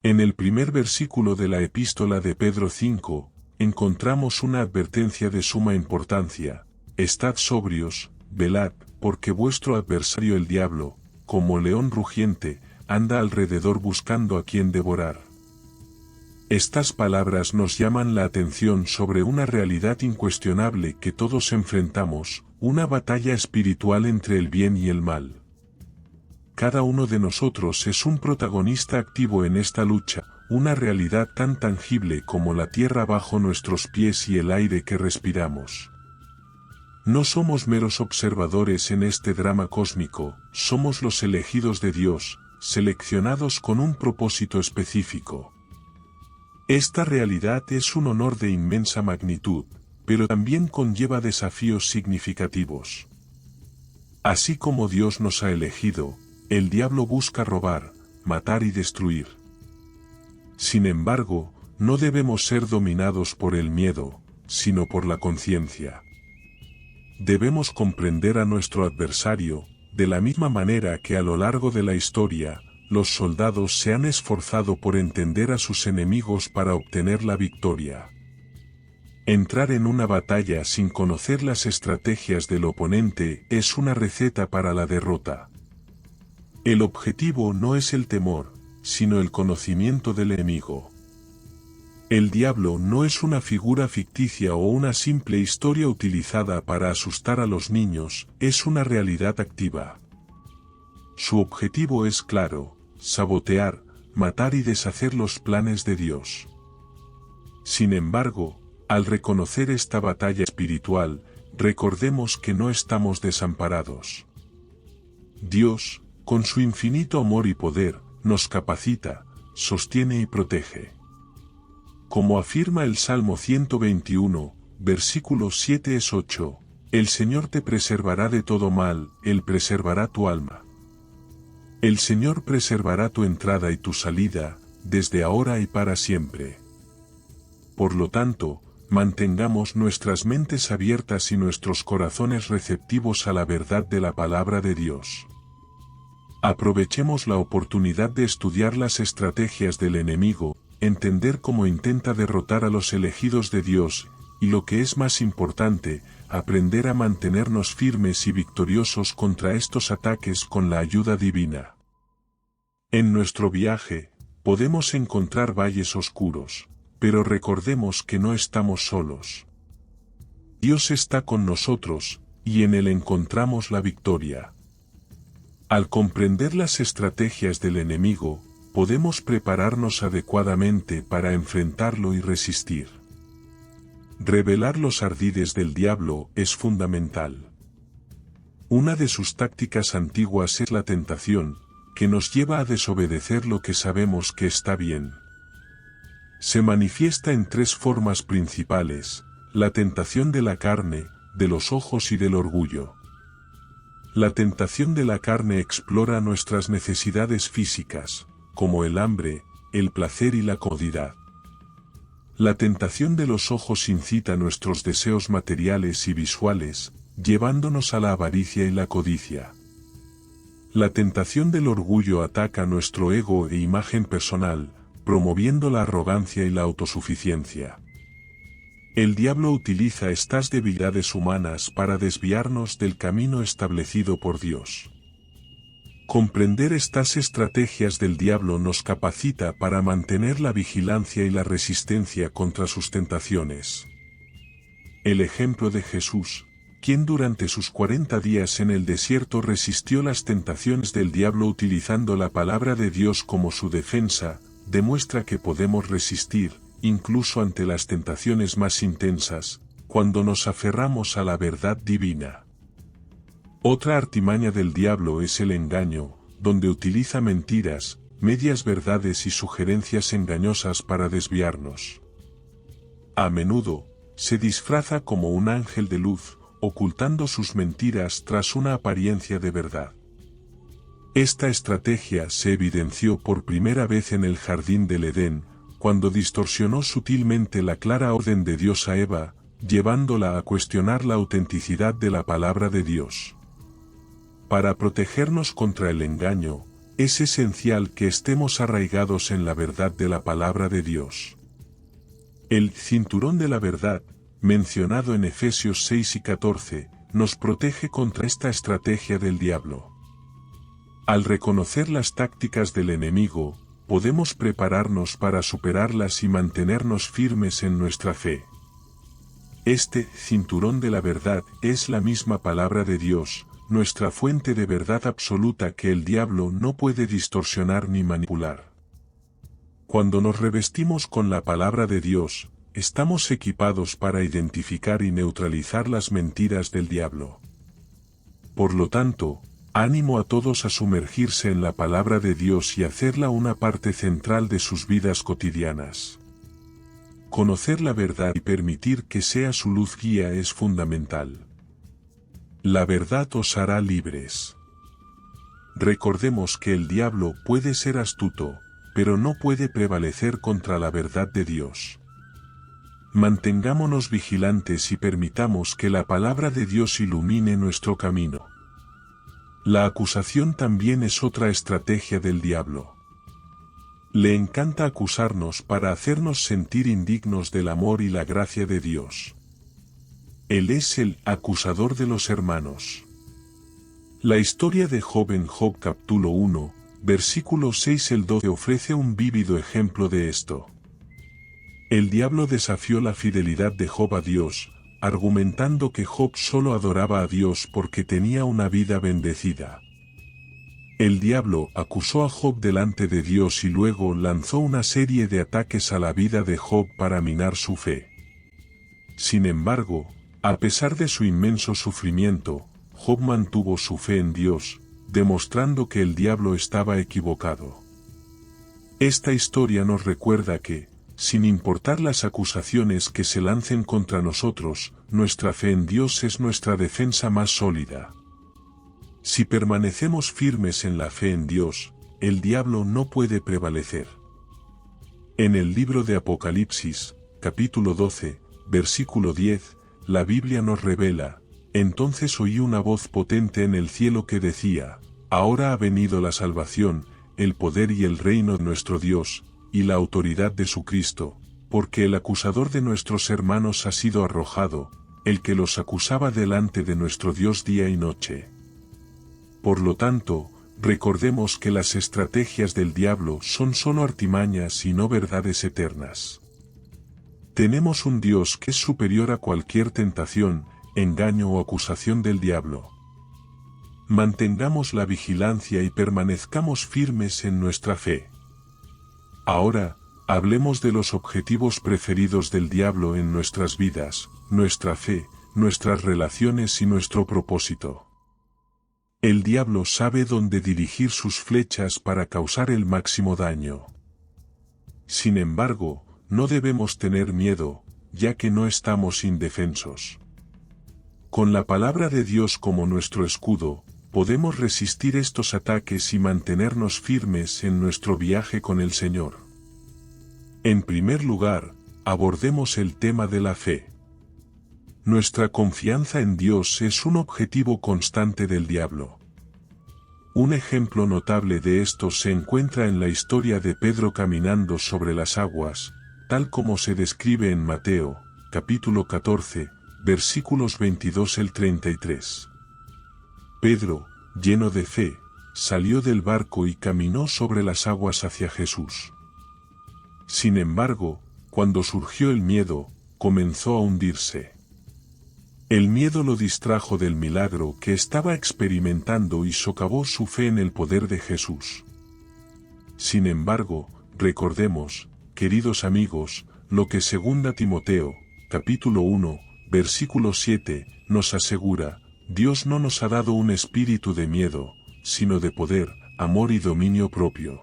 En el primer versículo de la epístola de Pedro 5, encontramos una advertencia de suma importancia: estad sobrios, velad, porque vuestro adversario el diablo, como león rugiente, anda alrededor buscando a quien devorar. Estas palabras nos llaman la atención sobre una realidad incuestionable que todos enfrentamos, una batalla espiritual entre el bien y el mal. Cada uno de nosotros es un protagonista activo en esta lucha, una realidad tan tangible como la tierra bajo nuestros pies y el aire que respiramos. No somos meros observadores en este drama cósmico, somos los elegidos de Dios, seleccionados con un propósito específico. Esta realidad es un honor de inmensa magnitud, pero también conlleva desafíos significativos. Así como Dios nos ha elegido, el diablo busca robar, matar y destruir. Sin embargo, no debemos ser dominados por el miedo, sino por la conciencia. Debemos comprender a nuestro adversario, de la misma manera que a lo largo de la historia, los soldados se han esforzado por entender a sus enemigos para obtener la victoria. Entrar en una batalla sin conocer las estrategias del oponente es una receta para la derrota. El objetivo no es el temor, sino el conocimiento del enemigo. El diablo no es una figura ficticia o una simple historia utilizada para asustar a los niños, es una realidad activa. Su objetivo es claro: sabotear, matar y deshacer los planes de Dios. Sin embargo, al reconocer esta batalla espiritual, recordemos que no estamos desamparados. Dios, con su infinito amor y poder, nos capacita, sostiene y protege. Como afirma el Salmo 121, versículo 7-8, el Señor te preservará de todo mal, Él preservará tu alma. El Señor preservará tu entrada y tu salida, desde ahora y para siempre. Por lo tanto, mantengamos nuestras mentes abiertas y nuestros corazones receptivos a la verdad de la palabra de Dios. Aprovechemos la oportunidad de estudiar las estrategias del enemigo, entender cómo intenta derrotar a los elegidos de Dios, y lo que es más importante, aprender a mantenernos firmes y victoriosos contra estos ataques con la ayuda divina. En nuestro viaje, podemos encontrar valles oscuros, pero recordemos que no estamos solos. Dios está con nosotros, y en Él encontramos la victoria. Al comprender las estrategias del enemigo, podemos prepararnos adecuadamente para enfrentarlo y resistir. Revelar los ardides del diablo es fundamental. Una de sus tácticas antiguas es la tentación, que nos lleva a desobedecer lo que sabemos que está bien. Se manifiesta en tres formas principales: la tentación de la carne, de los ojos y del orgullo. La tentación de la carne explora nuestras necesidades físicas, como el hambre, el placer y la comodidad. La tentación de los ojos incita nuestros deseos materiales y visuales, llevándonos a la avaricia y la codicia. La tentación del orgullo ataca nuestro ego e imagen personal, promoviendo la arrogancia y la autosuficiencia. El diablo utiliza estas debilidades humanas para desviarnos del camino establecido por Dios. Comprender estas estrategias del diablo nos capacita para mantener la vigilancia y la resistencia contra sus tentaciones. El ejemplo de Jesús, quien durante sus 40 días en el desierto resistió las tentaciones del diablo utilizando la palabra de Dios como su defensa, demuestra que podemos resistir, incluso ante las tentaciones más intensas, cuando nos aferramos a la verdad divina. Otra artimaña del diablo es el engaño, donde utiliza mentiras, medias verdades y sugerencias engañosas para desviarnos. A menudo, se disfraza como un ángel de luz, ocultando sus mentiras tras una apariencia de verdad. Esta estrategia se evidenció por primera vez en el jardín del Edén, cuando distorsionó sutilmente la clara orden de Dios a Eva, llevándola a cuestionar la autenticidad de la palabra de Dios. Para protegernos contra el engaño, Es esencial que estemos arraigados en la verdad de la palabra de Dios. El cinturón de la verdad, mencionado en Efesios 6 y 14, nos protege contra esta estrategia del diablo. Al reconocer las tácticas del enemigo, podemos prepararnos para superarlas y mantenernos firmes en nuestra fe. Este cinturón de la verdad es la misma palabra de Dios, nuestra fuente de verdad absoluta que el diablo no puede distorsionar ni manipular. Cuando nos revestimos con la palabra de Dios, estamos equipados para identificar y neutralizar las mentiras del diablo. Por lo tanto, ánimo a todos a sumergirse en la palabra de Dios y hacerla una parte central de sus vidas cotidianas. Conocer la verdad y permitir que sea su luz guía es fundamental. La verdad os hará libres. Recordemos que el diablo puede ser astuto, pero no puede prevalecer contra la verdad de Dios. Mantengámonos vigilantes y permitamos que la palabra de Dios ilumine nuestro camino. La acusación también es otra estrategia del diablo. Le encanta acusarnos para hacernos sentir indignos del amor y la gracia de Dios. Él es el acusador de los hermanos. La historia de Job en Job capítulo 1, versículo 6 al 12 ofrece un vívido ejemplo de esto. El diablo desafió la fidelidad de Job a Dios, argumentando que Job solo adoraba a Dios porque tenía una vida bendecida. El diablo acusó a Job delante de Dios y luego lanzó una serie de ataques a la vida de Job para minar su fe. Sin embargo, a pesar de su inmenso sufrimiento, Job mantuvo su fe en Dios, demostrando que el diablo estaba equivocado. Esta historia nos recuerda que, sin importar las acusaciones que se lancen contra nosotros, nuestra fe en Dios es nuestra defensa más sólida. Si permanecemos firmes en la fe en Dios, el diablo no puede prevalecer. En el libro de Apocalipsis, capítulo 12, versículo 10, la Biblia nos revela: entonces oí una voz potente en el cielo que decía: ahora ha venido la salvación, el poder y el reino de nuestro Dios, y la autoridad de su Cristo, porque el acusador de nuestros hermanos ha sido arrojado, el que los acusaba delante de nuestro Dios día y noche. Por lo tanto, recordemos que las estrategias del diablo son solo artimañas y no verdades eternas. Tenemos un Dios que es superior a cualquier tentación, engaño o acusación del diablo. Mantengamos la vigilancia y permanezcamos firmes en nuestra fe. Ahora, hablemos de los objetivos preferidos del diablo en nuestras vidas, nuestra fe, nuestras relaciones y nuestro propósito. El diablo sabe dónde dirigir sus flechas para causar el máximo daño. Sin embargo, no debemos tener miedo, ya que no estamos indefensos. Con la palabra de Dios como nuestro escudo, podemos resistir estos ataques y mantenernos firmes en nuestro viaje con el Señor. En primer lugar, abordemos el tema de la fe. Nuestra confianza en Dios es un objetivo constante del diablo. Un ejemplo notable de esto se encuentra en la historia de Pedro caminando sobre las aguas, tal como se describe en Mateo, capítulo 14, versículos 22 al 33. Pedro, lleno de fe, salió del barco y caminó sobre las aguas hacia Jesús. Sin embargo, cuando surgió el miedo, comenzó a hundirse. El miedo lo distrajo del milagro que estaba experimentando y socavó su fe en el poder de Jesús. Sin embargo, recordemos, queridos amigos, lo que 2 Timoteo, capítulo 1, versículo 7, nos asegura: Dios no nos ha dado un espíritu de miedo, sino de poder, amor y dominio propio.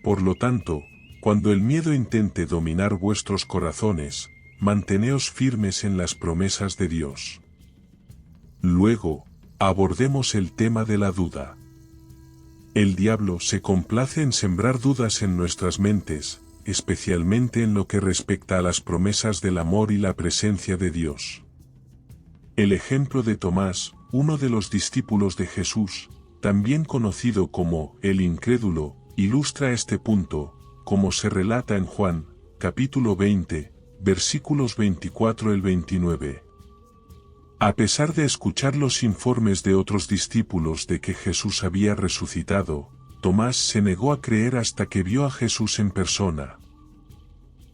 Por lo tanto, cuando el miedo intente dominar vuestros corazones, manteneos firmes en las promesas de Dios. Luego, abordemos el tema de la duda. El diablo se complace en sembrar dudas en nuestras mentes, especialmente en lo que respecta a las promesas del amor y la presencia de Dios. El ejemplo de Tomás, uno de los discípulos de Jesús, también conocido como el incrédulo, ilustra este punto, como se relata en Juan, capítulo 20, versículos 24 al 29. A pesar de escuchar los informes de otros discípulos de que Jesús había resucitado, Tomás se negó a creer hasta que vio a Jesús en persona.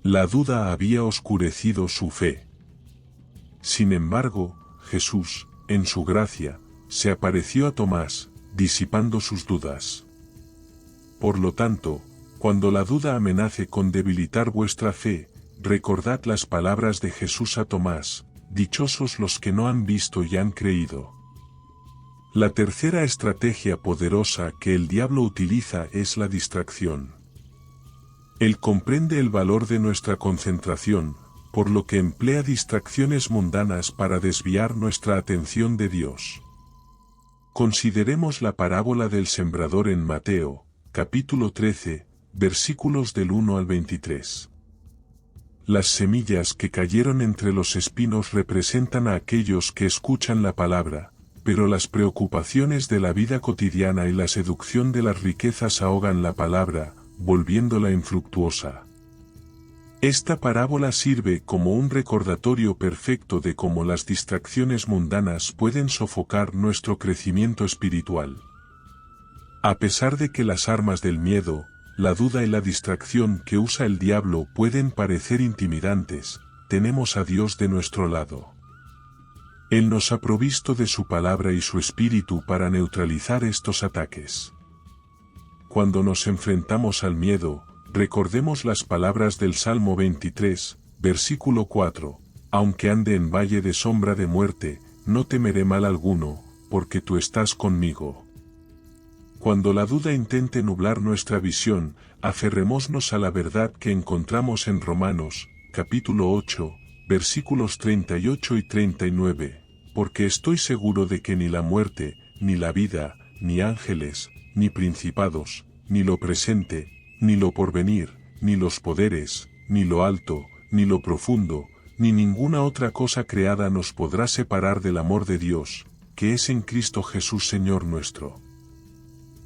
La duda había oscurecido su fe. Sin embargo, Jesús, en su gracia, se apareció a Tomás, disipando sus dudas. Por lo tanto, cuando la duda amenace con debilitar vuestra fe, recordad las palabras de Jesús a Tomás: dichosos los que no han visto y han creído. La tercera estrategia poderosa que el diablo utiliza es la distracción. Él comprende el valor de nuestra concentración, por lo que emplea distracciones mundanas para desviar nuestra atención de Dios. Consideremos la parábola del sembrador en Mateo, capítulo 13, versículos del 1 al 23. Las semillas que cayeron entre los espinos representan a aquellos que escuchan la palabra, pero las preocupaciones de la vida cotidiana y la seducción de las riquezas ahogan la palabra, volviéndola infructuosa. Esta parábola sirve como un recordatorio perfecto de cómo las distracciones mundanas pueden sofocar nuestro crecimiento espiritual. A pesar de que las armas del miedo, la duda y la distracción que usa el diablo pueden parecer intimidantes, tenemos a Dios de nuestro lado. Él nos ha provisto de su palabra y su espíritu para neutralizar estos ataques. Cuando nos enfrentamos al miedo, recordemos las palabras del Salmo 23, versículo 4, aunque ande en valle de sombra de muerte, no temeré mal alguno, porque tú estás conmigo. Cuando la duda intente nublar nuestra visión, aferrémonos a la verdad que encontramos en Romanos, capítulo 8, versículos 38 y 39, porque estoy seguro de que ni la muerte, ni la vida, ni ángeles, ni principados, ni lo presente, ni lo porvenir, ni los poderes, ni lo alto, ni lo profundo, ni ninguna otra cosa creada nos podrá separar del amor de Dios, que es en Cristo Jesús Señor nuestro.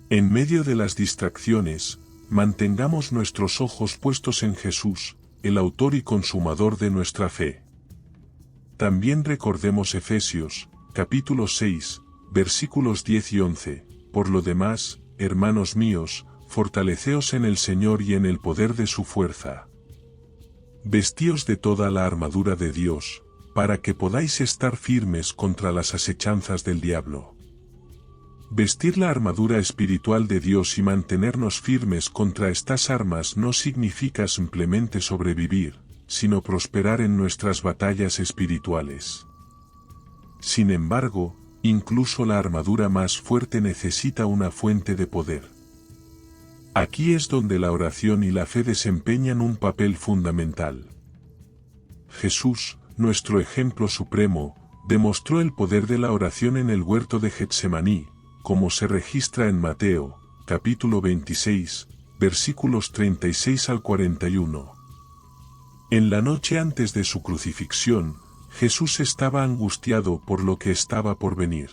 En medio de las distracciones, mantengamos nuestros ojos puestos en Jesús, el autor y consumador de nuestra fe. También recordemos Efesios, capítulo 6, versículos 10 y 11, por lo demás, hermanos míos, fortaleceos en el Señor y en el poder de su fuerza. Vestíos de toda la armadura de Dios, para que podáis estar firmes contra las asechanzas del diablo. Vestir la armadura espiritual de Dios y mantenernos firmes contra estas armas no significa simplemente sobrevivir, sino prosperar en nuestras batallas espirituales. Sin embargo, incluso la armadura más fuerte necesita una fuente de poder. Aquí es donde la oración y la fe desempeñan un papel fundamental. Jesús, nuestro ejemplo supremo, demostró el poder de la oración en el huerto de Getsemaní, como se registra en Mateo, capítulo 26, versículos 36 al 41. En la noche antes de su crucifixión, Jesús estaba angustiado por lo que estaba por venir.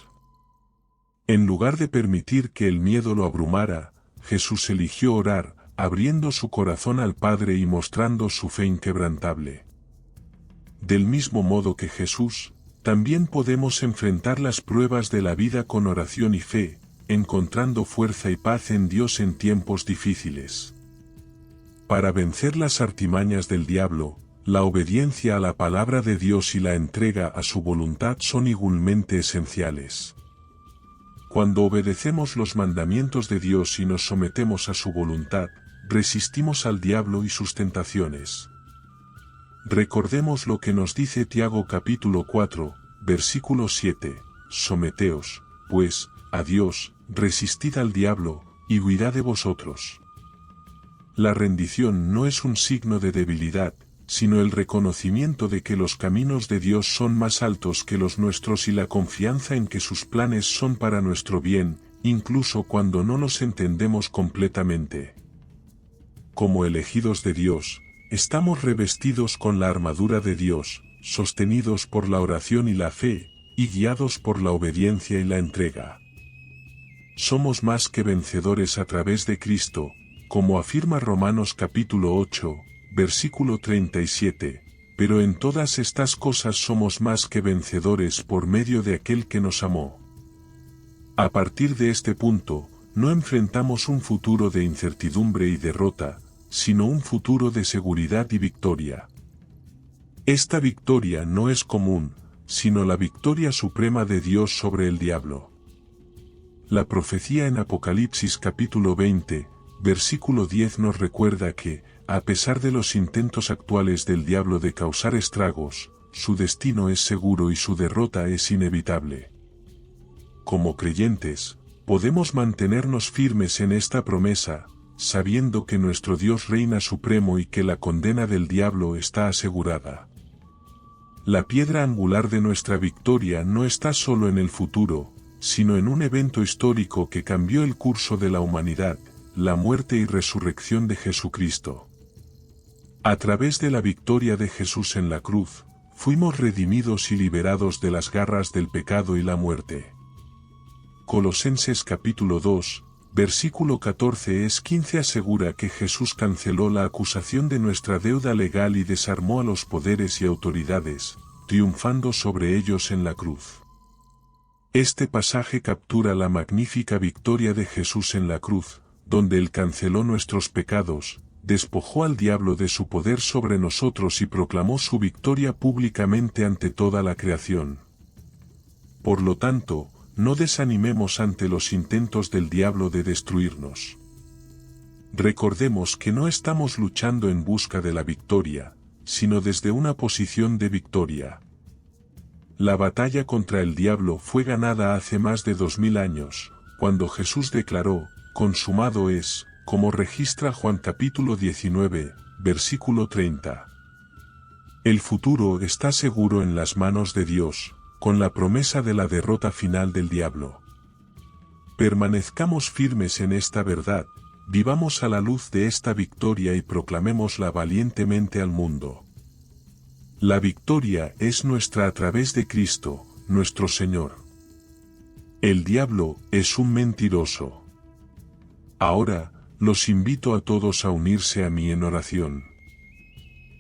En lugar de permitir que el miedo lo abrumara, Jesús eligió orar, abriendo su corazón al Padre y mostrando su fe inquebrantable. Del mismo modo que Jesús, también podemos enfrentar las pruebas de la vida con oración y fe, encontrando fuerza y paz en Dios en tiempos difíciles. Para vencer las artimañas del diablo, la obediencia a la palabra de Dios y la entrega a su voluntad son igualmente esenciales. Cuando obedecemos los mandamientos de Dios y nos sometemos a su voluntad, resistimos al diablo y sus tentaciones. Recordemos lo que nos dice Tiago capítulo 4, versículo 7, someteos, pues, a Dios, resistid al diablo, y huirá de vosotros. La rendición no es un signo de debilidad, sino el reconocimiento de que los caminos de Dios son más altos que los nuestros y la confianza en que sus planes son para nuestro bien, incluso cuando no los entendemos completamente. Como elegidos de Dios, estamos revestidos con la armadura de Dios, sostenidos por la oración y la fe, y guiados por la obediencia y la entrega. Somos más que vencedores a través de Cristo, como afirma Romanos capítulo 8, versículo 37, pero en todas estas cosas somos más que vencedores por medio de aquel que nos amó. A partir de este punto, no enfrentamos un futuro de incertidumbre y derrota, sino un futuro de seguridad y victoria. Esta victoria no es común, sino la victoria suprema de Dios sobre el diablo. La profecía en Apocalipsis capítulo 20, versículo 10 nos recuerda que, a pesar de los intentos actuales del diablo de causar estragos, su destino es seguro y su derrota es inevitable. Como creyentes, podemos mantenernos firmes en esta promesa, sabiendo que nuestro Dios reina supremo y que la condena del diablo está asegurada. La piedra angular de nuestra victoria no está solo en el futuro, sino en un evento histórico que cambió el curso de la humanidad, la muerte y resurrección de Jesucristo. A través de la victoria de Jesús en la cruz, fuimos redimidos y liberados de las garras del pecado y la muerte. Colosenses capítulo 2, versículo 14-15 asegura que Jesús canceló la acusación de nuestra deuda legal y desarmó a los poderes y autoridades, triunfando sobre ellos en la cruz. Este pasaje captura la magnífica victoria de Jesús en la cruz, donde Él canceló nuestros pecados, despojó al diablo de su poder sobre nosotros y proclamó su victoria públicamente ante toda la creación. Por lo tanto, no desanimemos ante los intentos del diablo de destruirnos. Recordemos que no estamos luchando en busca de la victoria, sino desde una posición de victoria. La batalla contra el diablo fue ganada hace más de 2000 años, cuando Jesús declaró, consumado es, como registra Juan capítulo 19, versículo 30. El futuro está seguro en las manos de Dios, con la promesa de la derrota final del diablo. Permanezcamos firmes en esta verdad, vivamos a la luz de esta victoria y proclamémosla valientemente al mundo. La victoria es nuestra a través de Cristo, nuestro Señor. El diablo es un mentiroso. Ahora, los invito a todos a unirse a mí en oración.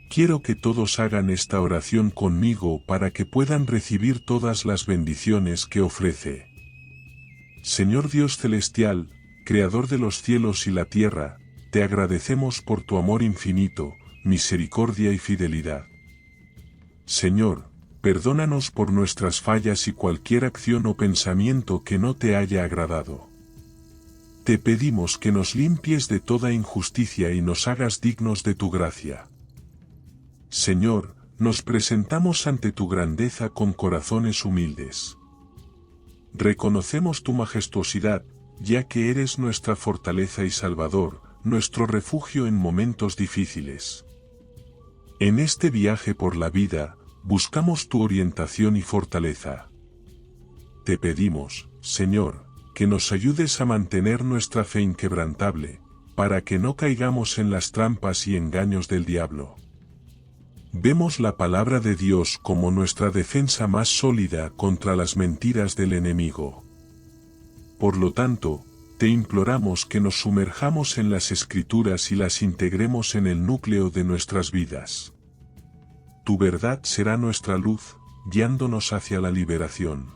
Quiero que todos hagan esta oración conmigo para que puedan recibir todas las bendiciones que ofrece. Señor Dios celestial, Creador de los cielos y la tierra, te agradecemos por tu amor infinito, misericordia y fidelidad. Señor, perdónanos por nuestras fallas y cualquier acción o pensamiento que no te haya agradado. Te pedimos que nos limpies de toda injusticia y nos hagas dignos de tu gracia. Señor, nos presentamos ante tu grandeza con corazones humildes. Reconocemos tu majestuosidad, ya que eres nuestra fortaleza y Salvador, nuestro refugio en momentos difíciles. En este viaje por la vida, buscamos tu orientación y fortaleza. Te pedimos, Señor, que nos ayudes a mantener nuestra fe inquebrantable, para que no caigamos en las trampas y engaños del diablo. Vemos la palabra de Dios como nuestra defensa más sólida contra las mentiras del enemigo. Por lo tanto, te imploramos que nos sumerjamos en las Escrituras y las integremos en el núcleo de nuestras vidas. Tu verdad será nuestra luz, guiándonos hacia la liberación.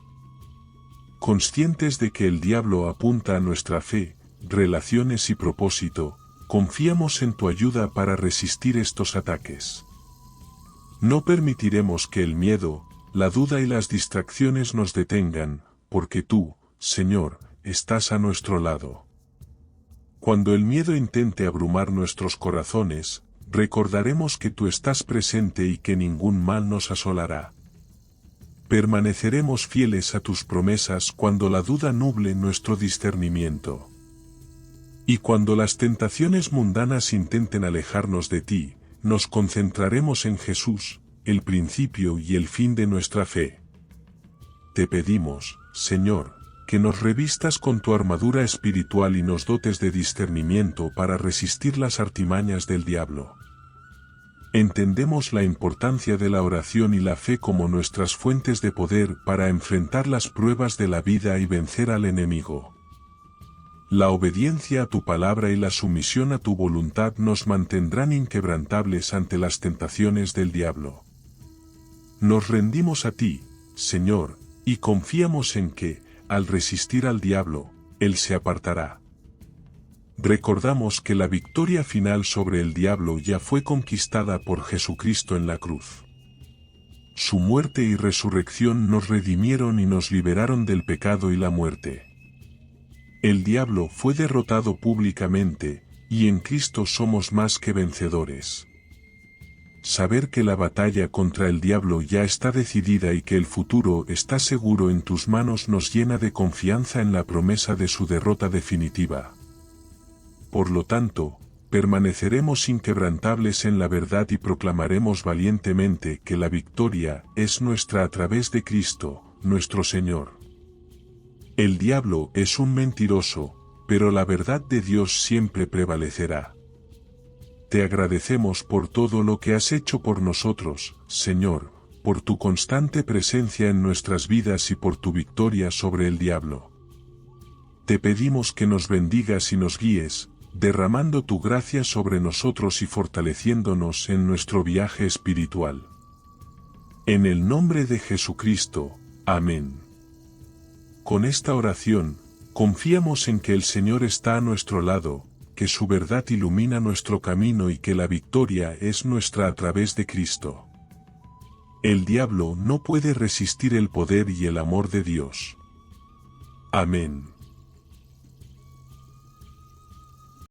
Conscientes de que el diablo apunta a nuestra fe, relaciones y propósito, confiamos en tu ayuda para resistir estos ataques. No permitiremos que el miedo, la duda y las distracciones nos detengan, porque tú, Señor, estás a nuestro lado. Cuando el miedo intente abrumar nuestros corazones, recordaremos que tú estás presente y que ningún mal nos asolará. Permaneceremos fieles a tus promesas cuando la duda nuble nuestro discernimiento. Y cuando las tentaciones mundanas intenten alejarnos de ti, nos concentraremos en Jesús, el principio y el fin de nuestra fe. Te pedimos, Señor, que nos revistas con tu armadura espiritual y nos dotes de discernimiento para resistir las artimañas del diablo. Entendemos la importancia de la oración y la fe como nuestras fuentes de poder para enfrentar las pruebas de la vida y vencer al enemigo. La obediencia a tu palabra y la sumisión a tu voluntad nos mantendrán inquebrantables ante las tentaciones del diablo. Nos rendimos a ti, Señor, y confiamos en que, al resistir al diablo, él se apartará. Recordamos que la victoria final sobre el diablo ya fue conquistada por Jesucristo en la cruz. Su muerte y resurrección nos redimieron y nos liberaron del pecado y la muerte. El diablo fue derrotado públicamente, y en Cristo somos más que vencedores. Saber que la batalla contra el diablo ya está decidida y que el futuro está seguro en tus manos nos llena de confianza en la promesa de su derrota definitiva. Por lo tanto, permaneceremos inquebrantables en la verdad y proclamaremos valientemente que la victoria es nuestra a través de Cristo, nuestro Señor. El diablo es un mentiroso, pero la verdad de Dios siempre prevalecerá. Te agradecemos por todo lo que has hecho por nosotros, Señor, por tu constante presencia en nuestras vidas y por tu victoria sobre el diablo. Te pedimos que nos bendigas y nos guíes, derramando tu gracia sobre nosotros y fortaleciéndonos en nuestro viaje espiritual. En el nombre de Jesucristo, amén. Con esta oración, confiamos en que el Señor está a nuestro lado, que su verdad ilumina nuestro camino y que la victoria es nuestra a través de Cristo. El diablo no puede resistir el poder y el amor de Dios. Amén.